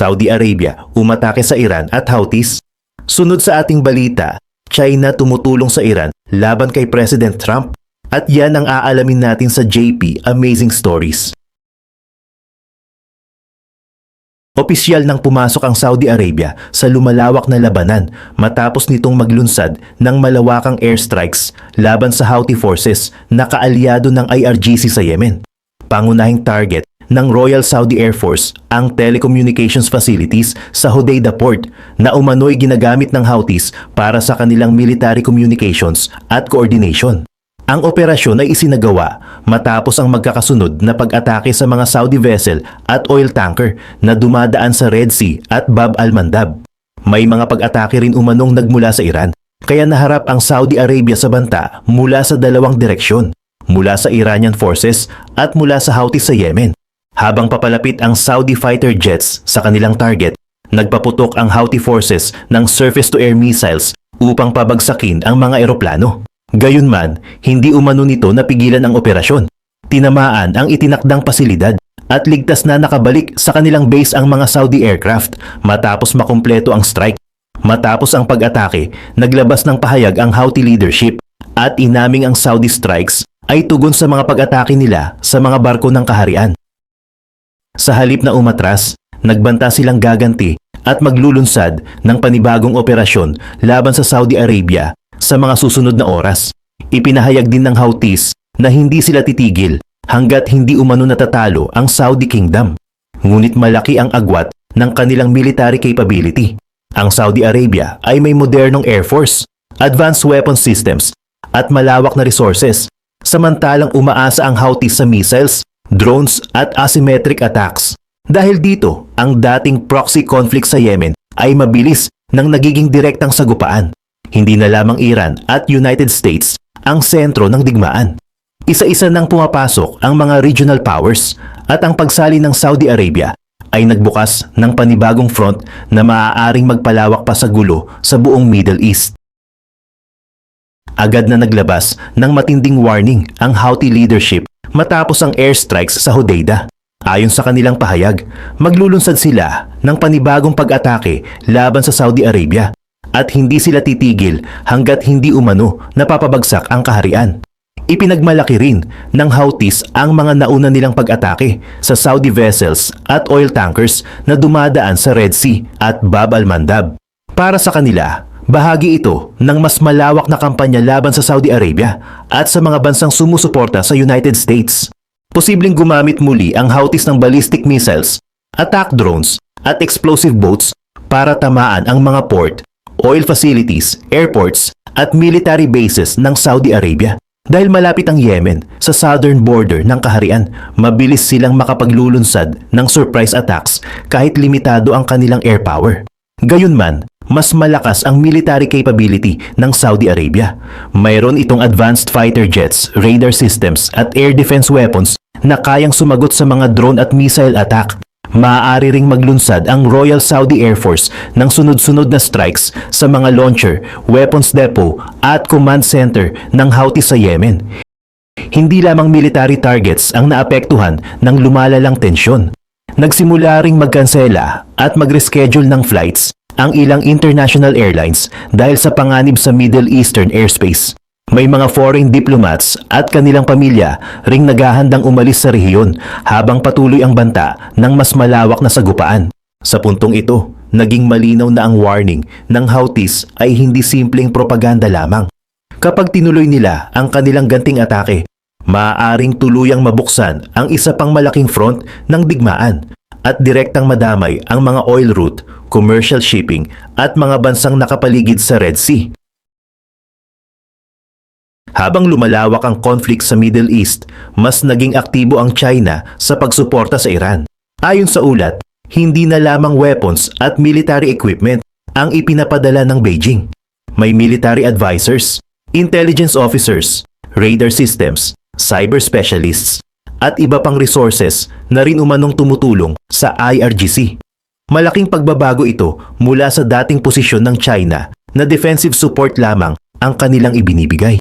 Saudi Arabia umatake sa Iran at Houthis. Sunod sa ating balita, China tumutulong sa Iran laban kay President Trump. At yan ang aalamin natin sa JP Amazing Stories. Opisyal nang pumasok ang Saudi Arabia sa lumalawak na labanan matapos nitong maglunsad ng malawakang airstrikes laban sa Houthi forces na kaalyado ng IRGC sa Yemen. Pangunahing target ng Royal Saudi Air Force ang telecommunications facilities sa Hodeidah Port na umano'y ginagamit ng Houthis para sa kanilang military communications at coordination. Ang operasyon ay isinagawa matapos ang magkakasunod na pag-atake sa mga Saudi vessel at oil tanker na dumadaan sa Red Sea at Bab al-Mandab. May mga pag-atake rin umanong nagmula sa Iran, kaya naharap ang Saudi Arabia sa banta mula sa dalawang direksyon, mula sa Iranian forces at mula sa Houthis sa Yemen. Habang papalapit ang Saudi fighter jets sa kanilang target, nagpaputok ang Houthi forces ng surface-to-air missiles upang pabagsakin ang mga eroplano. Gayunman, hindi umano nito napigilan ang operasyon. Tinamaan ang itinakdang pasilidad at ligtas na nakabalik sa kanilang base ang mga Saudi aircraft matapos makumpleto ang strike. Matapos ang pag-atake, naglabas ng pahayag ang Houthi leadership at inaming ang Saudi strikes ay tugon sa mga pag-atake nila sa mga barko ng kaharian. Sa halip na umatras, nagbanta silang gaganti at maglulunsad ng panibagong operasyon laban sa Saudi Arabia sa mga susunod na oras. Ipinahayag din ng Houthis na hindi sila titigil hanggat hindi umano natatalo ang Saudi Kingdom. Ngunit malaki ang agwat ng kanilang military capability. Ang Saudi Arabia ay may modernong air force, advanced weapon systems at malawak na resources, samantalang umaasa ang Houthis sa missiles, drones at asymmetric attacks. Dahil dito, ang dating proxy conflict sa Yemen ay mabilis nang nagiging direktang sagupaan. Hindi na lamang Iran at United States ang sentro ng digmaan. Isa-isa nang pumapasok ang mga regional powers at ang pagsali ng Saudi Arabia ay nagbukas ng panibagong front na maaaring magpalawak pa sa gulo sa buong Middle East. Agad na naglabas ng matinding warning ang Houthi leadership matapos ang airstrikes sa Hodeidah. Ayon sa kanilang pahayag, maglulunsad sila ng panibagong pag-atake laban sa Saudi Arabia. At hindi sila titigil hanggat hindi umano napapabagsak ang kaharian. Ipinagmalaki rin ng Houthis ang mga nauna nilang pag-atake sa Saudi vessels at oil tankers na dumadaan sa Red Sea at Bab al-Mandab. Para sa kanila, bahagi ito ng mas malawak na kampanya laban sa Saudi Arabia at sa mga bansang sumusuporta sa United States. Posibleng gumamit muli ang Houthis ng ballistic missiles, attack drones at explosive boats para tamaan ang mga port, oil facilities, airports at military bases ng Saudi Arabia. Dahil malapit ang Yemen sa southern border ng kaharian, mabilis silang makapaglulunsad ng surprise attacks kahit limitado ang kanilang air power. Gayunman, mas malakas ang military capability ng Saudi Arabia. Mayroon itong advanced fighter jets, radar systems at air defense weapons na kayang sumagot sa mga drone at missile attack. Maaari ring maglunsad ang Royal Saudi Air Force ng sunod-sunod na strikes sa mga launcher, weapons depot at command center ng Houthis sa Yemen. Hindi lamang military targets ang naapektuhan ng lumalalang tensyon. Nagsimula ring magkansela at mag-reschedule ng flights ang ilang international airlines dahil sa panganib sa Middle Eastern airspace. May mga foreign diplomats at kanilang pamilya ring naghahandang umalis sa rehiyon habang patuloy ang banta ng mas malawak na sagupaan. Sa puntong ito, naging malinaw na ang warning ng Houthis ay hindi simpleng propaganda lamang. Kapag tinuloy nila ang kanilang ganting atake, maaaring tuluyang mabuksan ang isa pang malaking front ng digmaan at direktang madamay ang mga oil route, commercial shipping at mga bansang nakapaligid sa Red Sea. Habang lumalawak ang conflict sa Middle East, mas naging aktibo ang China sa pagsuporta sa Iran. Ayon sa ulat, hindi na lamang weapons at military equipment ang ipinapadala ng Beijing. May military advisors, intelligence officers, radar systems, cyber specialists, at iba pang resources na rin umanong tumutulong sa IRGC. Malaking pagbabago ito mula sa dating posisyon ng China na defensive support lamang ang kanilang ibinibigay.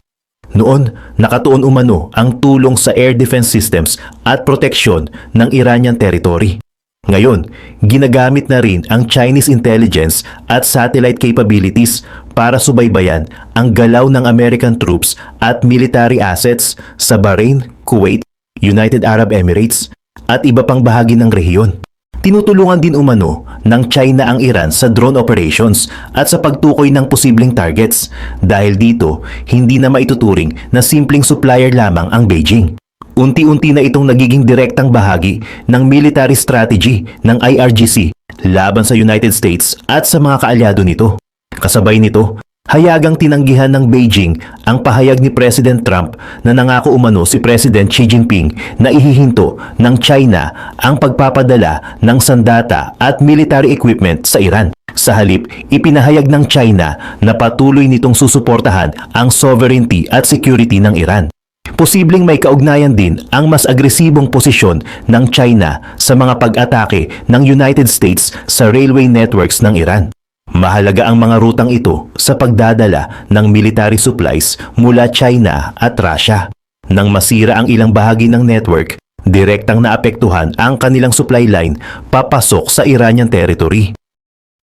Noon, nakatuon umano ang tulong sa air defense systems at proteksyon ng Iranian territory. Ngayon, ginagamit na rin ang Chinese intelligence at satellite capabilities para subaybayan ang galaw ng American troops at military assets sa Bahrain, Kuwait, United Arab Emirates at iba pang bahagi ng rehiyon. Tinutulungan din umano ng China ang Iran sa drone operations at sa pagtukoy ng posibleng targets. Dahil dito, hindi na maituturing na simpleng supplier lamang ang Beijing. Unti-unti na itong nagiging direktang bahagi ng military strategy ng IRGC laban sa United States at sa mga kaalyado nito. Kasabay nito, hayagang tinanggihan ng Beijing ang pahayag ni President Trump na nangako umano si President Xi Jinping na ihihinto ng China ang pagpapadala ng sandata at military equipment sa Iran. Sa halip, ipinahayag ng China na patuloy nitong susuportahan ang sovereignty at security ng Iran. Posibleng may kaugnayan din ang mas agresibong posisyon ng China sa mga pag-atake ng United States sa railway networks ng Iran. Mahalaga ang mga rutang ito sa pagdadala ng military supplies mula China at Russia. Nang masira ang ilang bahagi ng network, direktang naapektuhan ang kanilang supply line papasok sa Iranian territory.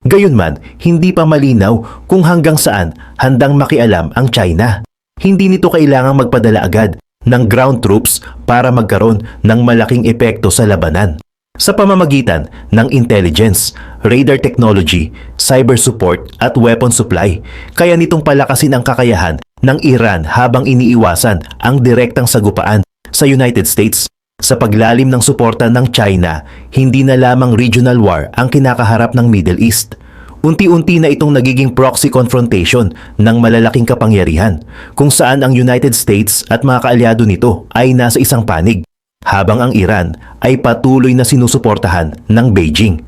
Gayunman, hindi pa malinaw kung hanggang saan handang makialam ang China. Hindi nito kailangang magpadala agad ng ground troops para magkaroon ng malaking epekto sa labanan. Sa pamamagitan ng intelligence, radar technology, cyber support at weapon supply, kaya nitong palakasin ang kakayahan ng Iran habang iniiwasan ang direktang sagupaan sa United States. Sa paglalim ng suporta ng China, hindi na lamang regional war ang kinakaharap ng Middle East. Unti-unti na itong nagiging proxy confrontation ng malalaking kapangyarihan kung saan ang United States at mga kaalyado nito ay nasa isang panig, habang ang Iran ay patuloy na sinusuportahan ng Beijing.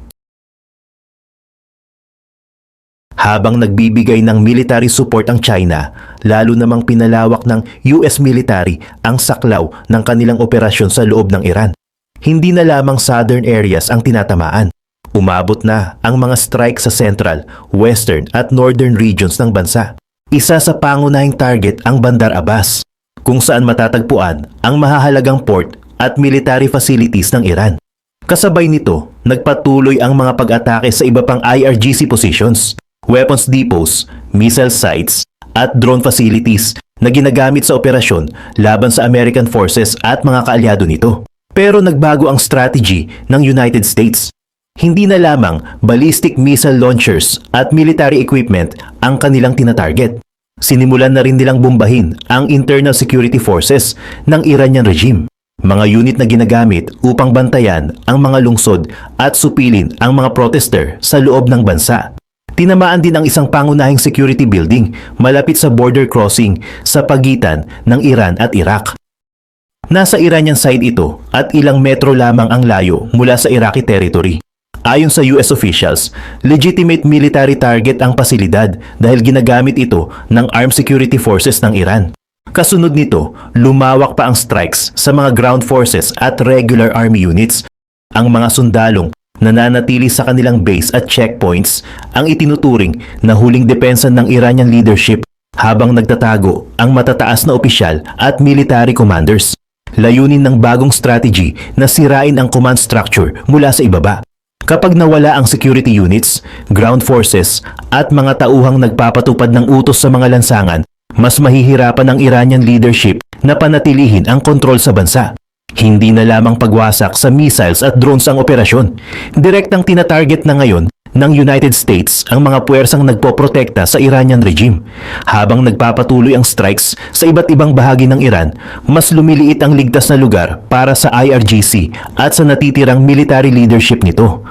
Habang nagbibigay ng military support ang China, lalo namang pinalawak ng US military ang saklaw ng kanilang operasyon sa loob ng Iran. Hindi na lamang southern areas ang tinatamaan. Umabot na ang mga strike sa central, western at northern regions ng bansa. Isa sa pangunahing target ang Bandar Abbas, kung saan matatagpuan ang mahahalagang port at military facilities ng Iran. Kasabay nito, nagpatuloy ang mga pag-atake sa iba pang IRGC positions, weapons depots, missile sites at drone facilities na ginagamit sa operasyon laban sa American forces at mga kaalyado nito. Pero nagbago ang strategy ng United States. Hindi na lamang ballistic missile launchers at military equipment ang kanilang tinatarget. Sinimulan na rin nilang bombahin ang internal security forces ng Iranian regime. Mga unit na ginagamit upang bantayan ang mga lungsod at supilin ang mga protester sa loob ng bansa. Tinamaan din ang isang pangunahing security building malapit sa border crossing sa pagitan ng Iran at Iraq. Nasa Iranian side ito at ilang metro lamang ang layo mula sa Iraqi territory. Ayon sa US officials, legitimate military target ang pasilidad dahil ginagamit ito ng armed security forces ng Iran. Kasunod nito, lumawak pa ang strikes sa mga ground forces at regular army units. Ang mga sundalong nananatili sa kanilang base at checkpoints ang itinuturing na huling depensa ng Iranian leadership habang nagtatago ang matataas na opisyal at military commanders. Layunin ng bagong strategy na sirain ang command structure mula sa ibaba. Kapag nawala ang security units, ground forces at mga tauhang nagpapatupad ng utos sa mga lansangan, mas mahihirapan ang Iranian leadership na panatilihin ang kontrol sa bansa. Hindi na lamang pagwasak sa missiles at drones ang operasyon. Direktang tinatarget na ngayon ng United States ang mga puwersang nagpoprotekta sa Iranian regime. Habang nagpapatuloy ang strikes sa iba't ibang bahagi ng Iran, mas lumiliit ang ligtas na lugar para sa IRGC at sa natitirang military leadership nito.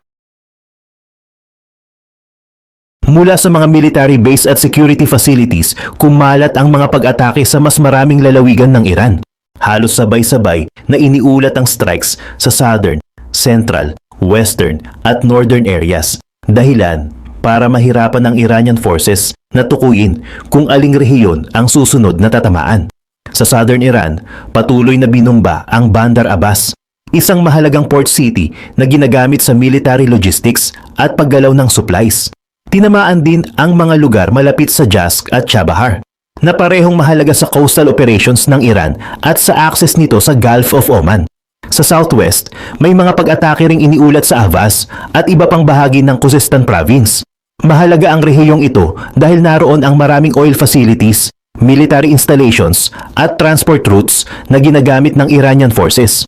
Mula sa mga military base at security facilities, kumalat ang mga pag-atake sa mas maraming lalawigan ng Iran. Halos sabay-sabay na iniulat ang strikes sa southern, central, western at northern areas. Dahilan para mahirapan ang Iranian forces na tukuyin kung aling rehiyon ang susunod na tatamaan. Sa southern Iran, patuloy na binumba ang Bandar Abbas, isang mahalagang port city na ginagamit sa military logistics at paggalaw ng supplies. Tinamaan din ang mga lugar malapit sa Jask at Chabahar, na parehong mahalaga sa coastal operations ng Iran at sa access nito sa Gulf of Oman. Sa southwest, may mga pag-atake ring iniulat sa Avaz at iba pang bahagi ng Khuzestan Province. Mahalaga ang rehiyong ito dahil naroon ang maraming oil facilities, military installations at transport routes na ginagamit ng Iranian forces.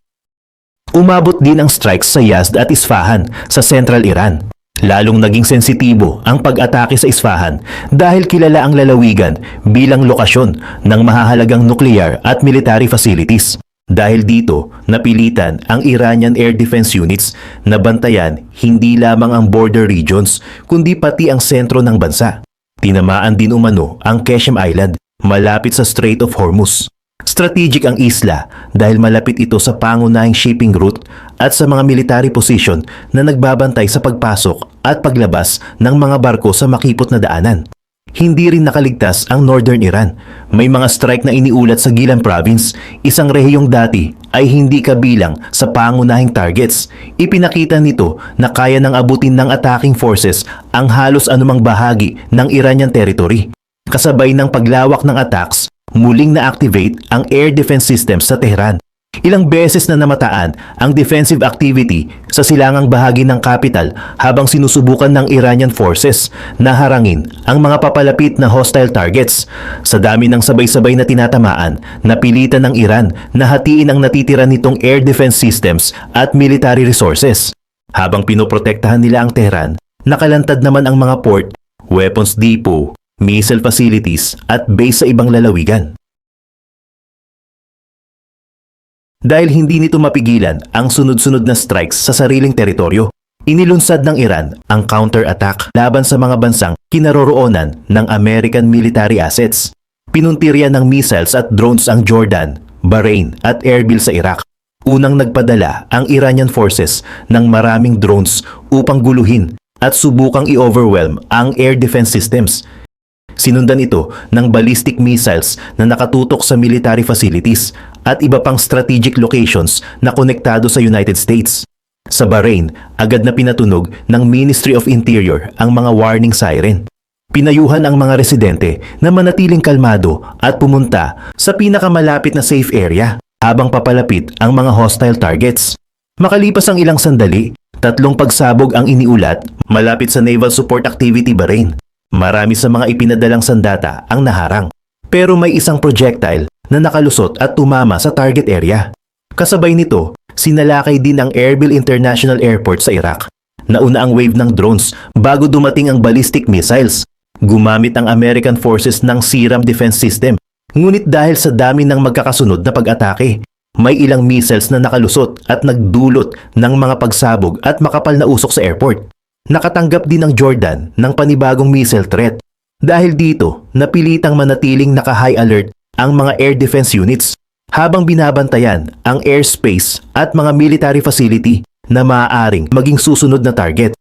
Umabot din ang strikes sa Yazd at Isfahan sa central Iran. Lalong naging sensitibo ang pag-atake sa Isfahan dahil kilala ang lalawigan bilang lokasyon ng mahahalagang nuclear at military facilities. Dahil dito, napilitan ang Iranian Air Defense Units na bantayan hindi lamang ang border regions kundi pati ang sentro ng bansa. Tinamaan din umano ang Qeshm Island malapit sa Strait of Hormuz. Strategic ang isla dahil malapit ito sa pangunahing shipping route at sa mga military position na nagbabantay sa pagpasok at paglabas ng mga barko sa makipot na daanan. Hindi rin nakaligtas ang Northern Iran. May mga strike na iniulat sa Gilan Province, isang rehiyong dati ay hindi kabilang sa pangunahing targets. Ipinakita nito na kaya nang abutin ng attacking forces ang halos anumang bahagi ng Iranian territory. Kasabay ng paglawak ng attacks, muling na-activate ang air defense systems sa Tehran. Ilang beses na namataan ang defensive activity sa silangang bahagi ng capital habang sinusubukan ng Iranian forces na harangin ang mga papalapit na hostile targets. Sa dami ng sabay-sabay na tinatamaan, napilitan ng Iran na hatiin ang natitira nitong air defense systems at military resources. Habang pinoprotektahan nila ang Tehran, nakalantad naman ang mga port, weapons depot, missile facilities at base sa ibang lalawigan. Dahil hindi nito mapigilan ang sunod-sunod na strikes sa sariling teritoryo, inilunsad ng Iran ang counter-attack laban sa mga bansang kinaroroonan ng American military assets. Pinuntirya ng missiles at drones ang Jordan, Bahrain at Erbil sa Iraq. Unang nagpadala ang Iranian forces ng maraming drones upang guluhin at subukang i-overwhelm ang air defense systems. Sinundan ito ng ballistic missiles na nakatutok sa military facilities at iba pang strategic locations na konektado sa United States. Sa Bahrain, agad na pinatunog ng Ministry of Interior ang mga warning siren. Pinayuhan ang mga residente na manatiling kalmado at pumunta sa pinakamalapit na safe area habang papalapit ang mga hostile targets. Makalipas ang ilang sandali, 3 pagsabog ang iniulat malapit sa Naval Support Activity Bahrain. Marami sa mga ipinadalang sandata ang naharang, pero may isang projectile na nakalusot at tumama sa target area. Kasabay nito, sinalakay din ang Erbil International Airport sa Iraq. Nauna ang wave ng drones bago dumating ang ballistic missiles. Gumamit ang American forces ng SeaRAM defense system. Ngunit dahil sa dami ng magkakasunod na pag-atake, may ilang missiles na nakalusot at nagdulot ng mga pagsabog at makapal na usok sa airport. Nakatanggap din ang Jordan ng panibagong missile threat. Dahil dito, napilitang manatiling naka-high alert ang mga air defense units habang binabantayan ang airspace at mga military facility na maaaring maging susunod na target.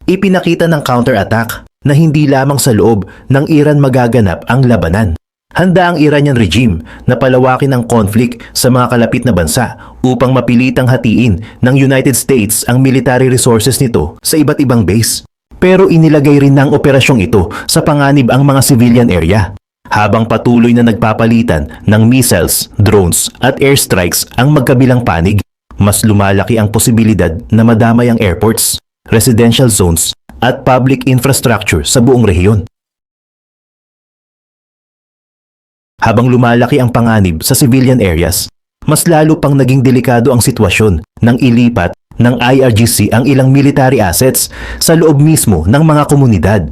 Ipinakita ng counter-attack na hindi lamang sa loob ng Iran magaganap ang labanan. Handa ang Iranian regime na palawakin ang conflict sa mga kalapit na bansa upang mapilitang hatiin ng United States ang military resources nito sa iba't ibang base. Pero inilagay rin ng operasyong ito sa panganib ang mga civilian area. Habang patuloy na nagpapalitan ng missiles, drones at airstrikes ang magkabilang panig, mas lumalaki ang posibilidad na madamay ang airports, residential zones at public infrastructure sa buong rehiyon. Habang lumalaki ang panganib sa civilian areas, mas lalo pang naging delikado ang sitwasyon nang ilipat ng IRGC ang ilang military assets sa loob mismo ng mga komunidad.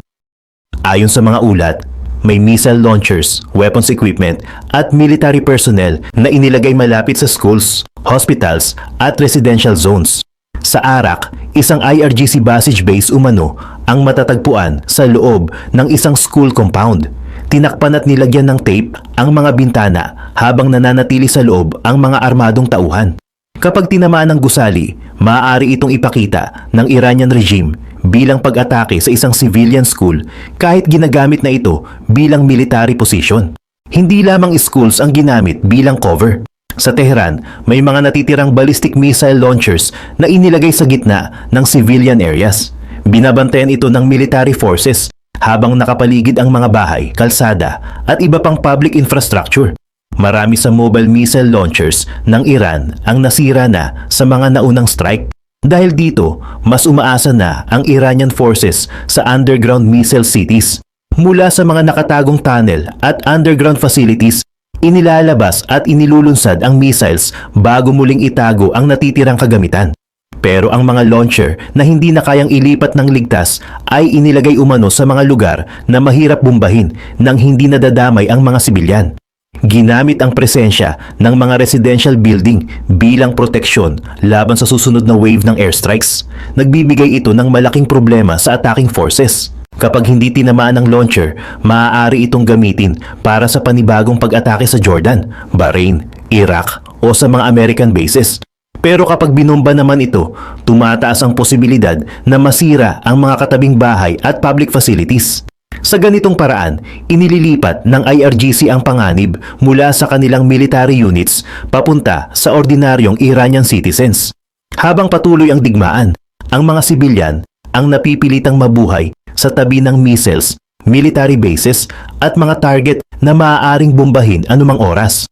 Ayon sa mga ulat, may missile launchers, weapons equipment at military personnel na inilagay malapit sa schools, hospitals at residential zones. Sa Arak, isang IRGC basage base umano ang matatagpuan sa loob ng isang school compound. Tinakpan at nilagyan ng tape ang mga bintana habang nananatili sa loob ang mga armadong tauhan. Kapag tinamaan ng gusali, maaari itong ipakita ng Iranian regime bilang pag-atake sa isang civilian school kahit ginagamit na ito bilang military position. Hindi lamang schools ang ginamit bilang cover. Sa Tehran, may mga natitirang ballistic missile launchers na inilagay sa gitna ng civilian areas. Binabantayan ito ng military forces habang nakapaligid ang mga bahay, kalsada at iba pang public infrastructure. Marami sa mobile missile launchers ng Iran ang nasira na sa mga naunang strike. Dahil dito, mas umaasa na ang Iranian forces sa underground missile cities. Mula sa mga nakatagong tunnel at underground facilities, inilalabas at inilulunsad ang missiles bago muling itago ang natitirang kagamitan. Pero ang mga launcher na hindi na kayang ilipat ng ligtas ay inilagay umano sa mga lugar na mahirap bombahin nang hindi nadadamay ang mga sibilyan. Ginamit ang presensya ng mga residential building bilang proteksyon laban sa susunod na wave ng airstrikes. Nagbibigay ito ng malaking problema sa attacking forces. Kapag hindi tinamaan ng launcher, maaari itong gamitin para sa panibagong pag-atake sa Jordan, Bahrain, Iraq o sa mga American bases. Pero kapag binomba naman ito, tumataas ang posibilidad na masira ang mga katabing bahay at public facilities. Sa ganitong paraan, inililipat ng IRGC ang panganib mula sa kanilang military units papunta sa ordinaryong Iranian citizens. Habang patuloy ang digmaan, ang mga sibilyan ang napipilitang mabuhay sa tabi ng missiles, military bases at mga target na maaaring bombahin anumang oras.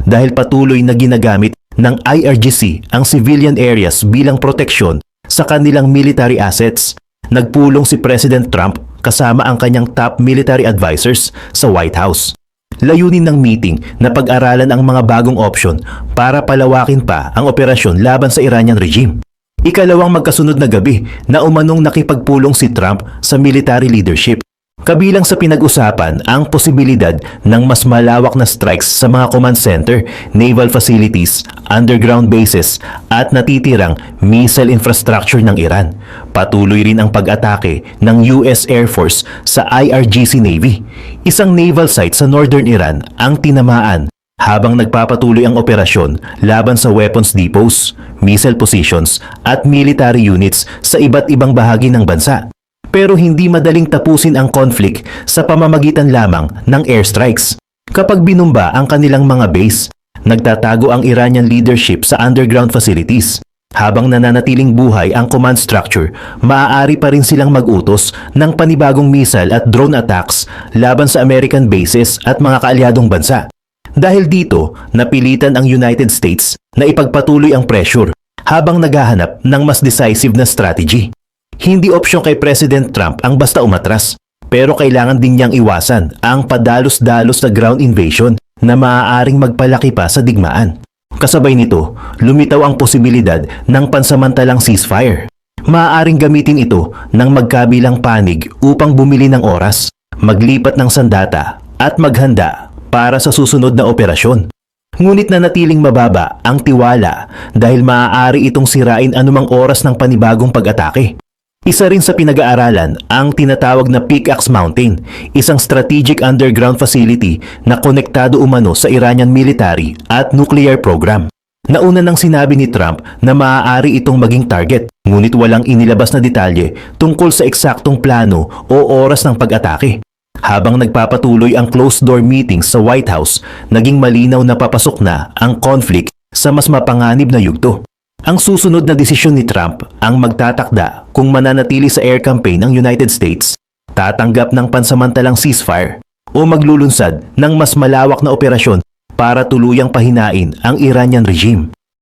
Dahil patuloy na ginagamit ng IRGC ang civilian areas bilang proteksyon sa kanilang military assets, nagpulong si President Trump kasama ang kanyang top military advisors sa White House. Layunin ng meeting na pag-aralan ang mga bagong opsyon para palawakin pa ang operasyon laban sa Iranian regime. Ikalawang magkasunod na gabi na umanong nakipagpulong si Trump sa military leadership. Kabilang sa pinag-usapan ang posibilidad ng mas malawak na strikes sa mga command center, naval facilities, underground bases at natitirang missile infrastructure ng Iran. Patuloy rin ang pag-atake ng US Air Force sa IRGC Navy. Isang naval site sa northern Iran ang tinamaan habang nagpapatuloy ang operasyon laban sa weapons depots, missile positions at military units sa iba't ibang bahagi ng bansa. Pero hindi madaling tapusin ang conflict sa pamamagitan lamang ng airstrikes. Kapag binumba ang kanilang mga base, nagtatago ang Iranian leadership sa underground facilities. Habang nananatiling buhay ang command structure, maaari pa rin silang mag-utos ng panibagong missile at drone attacks laban sa American bases at mga kaalyadong bansa. Dahil dito, napilitan ang United States na ipagpatuloy ang pressure habang naghahanap ng mas decisive na strategy. Hindi opsyon kay President Trump ang basta umatras, pero kailangan din niyang iwasan ang padalos-dalos na ground invasion na maaaring magpalaki pa sa digmaan. Kasabay nito, lumitaw ang posibilidad ng pansamantalang ceasefire. Maaaring gamitin ito ng magkabilang panig upang bumili ng oras, maglipat ng sandata at maghanda para sa susunod na operasyon. Ngunit nanatiling mababa ang tiwala dahil maaari itong sirain anumang oras ng panibagong pag-atake. Isa rin sa pinag-aaralan ang tinatawag na Pickaxe Mountain, isang strategic underground facility na konektado umano sa Iranian military at nuclear program. Nauna nang sinabi ni Trump na maaari itong maging target, ngunit walang inilabas na detalye tungkol sa eksaktong plano o oras ng pag-atake. Habang nagpapatuloy ang closed-door meetings sa White House, naging malinaw na papasok na ang conflict sa mas mapanganib na yugto. Ang susunod na desisyon ni Trump ang magtatakda kung mananatili sa air campaign ng United States, tatanggap ng pansamantalang ceasefire o maglulunsad ng mas malawak na operasyon para tuluyang pahinain ang Iranian regime.